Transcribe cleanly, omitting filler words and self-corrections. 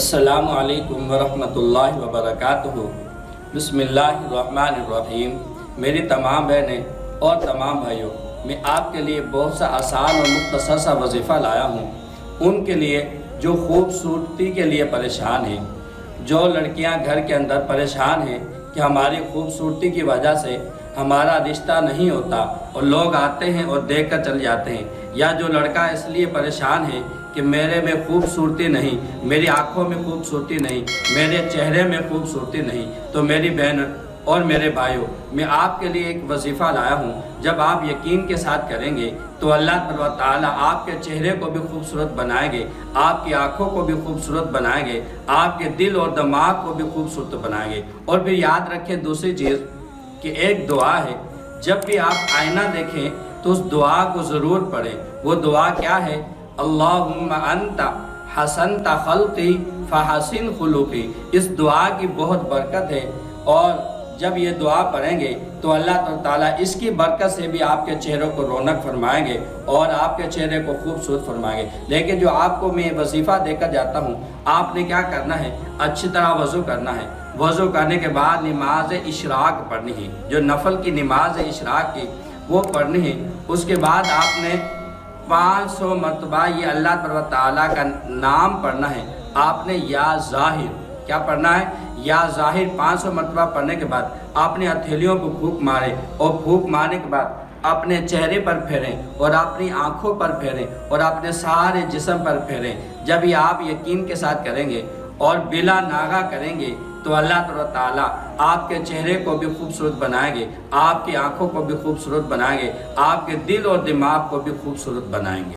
السلام علیکم ورحمۃ اللہ وبرکاتہ۔ بسم اللہ الرحمن الرحیم۔ میری تمام بہنیں اور تمام بھائیوں، میں آپ کے لیے بہت سا آسان اور مختصر سا وظیفہ لایا ہوں۔ ان کے لیے جو خوبصورتی کے لیے پریشان ہیں، جو لڑکیاں گھر کے اندر پریشان ہیں کہ ہماری خوبصورتی کی وجہ سے ہمارا رشتہ نہیں ہوتا اور لوگ آتے ہیں اور دیکھ کر چل جاتے ہیں، یا جو لڑکا اس لیے پریشان ہے کہ میرے میں خوبصورتی نہیں، میری آنکھوں میں خوبصورتی نہیں، میرے چہرے میں خوبصورتی نہیں، تو میری بہن اور میرے بھائیوں، میں آپ کے لیے ایک وظیفہ لایا ہوں۔ جب آپ یقین کے ساتھ کریں گے تو اللہ تعالیٰ آپ کے چہرے کو بھی خوبصورت بنائیں گے، آپ کی آنکھوں کو بھی خوبصورت بنائیں گے، آپ کے دل اور دماغ کو بھی خوبصورت بنائیں گے۔ اور پھر یاد رکھیں دوسری چیز کہ ایک دعا ہے، جب بھی آپ آئینہ دیکھیں تو اس دعا کو ضرور پڑھیں۔ وہ دعا کیا ہے؟ اللہم انت حسنت خلقی فحسن خلقی۔ اس دعا کی بہت برکت ہے، اور جب یہ دعا پڑھیں گے تو اللہ تعالیٰ اس کی برکت سے بھی آپ کے چہروں کو رونق فرمائیں گے اور آپ کے چہرے کو خوبصورت فرمائیں گے۔ لیکن جو آپ کو میں وظیفہ دے کر جاتا ہوں، آپ نے کیا کرنا ہے؟ اچھی طرح وضو کرنا ہے۔ وضو کرنے کے بعد نماز اشراق پڑھنی ہے، جو نفل کی نماز ہے اشراق کی، وہ پڑھنی ہے۔ اس کے بعد آپ نے 500 مرتبہ یہ اللہ تعالیٰ کا نام پڑھنا ہے۔ آپ نے یا ظاہر کیا پڑھنا ہے؟ یا ظاہر 500 مرتبہ پڑھنے کے بعد آپ نے ہتھیلیوں کو پھونک مارے، اور پھونک مارنے کے بعد اپنے چہرے پر پھیریں اور اپنی آنکھوں پر پھیریں اور اپنے سارے جسم پر پھیریں۔ جب یہ آپ یقین کے ساتھ کریں گے اور بلا ناغہ کریں گے تو اللہ تعالیٰ آپ کے چہرے کو بھی خوبصورت بنائیں گے، آپ کی آنکھوں کو بھی خوبصورت بنائیں گے، آپ کے دل اور دماغ کو بھی خوبصورت بنائیں گے۔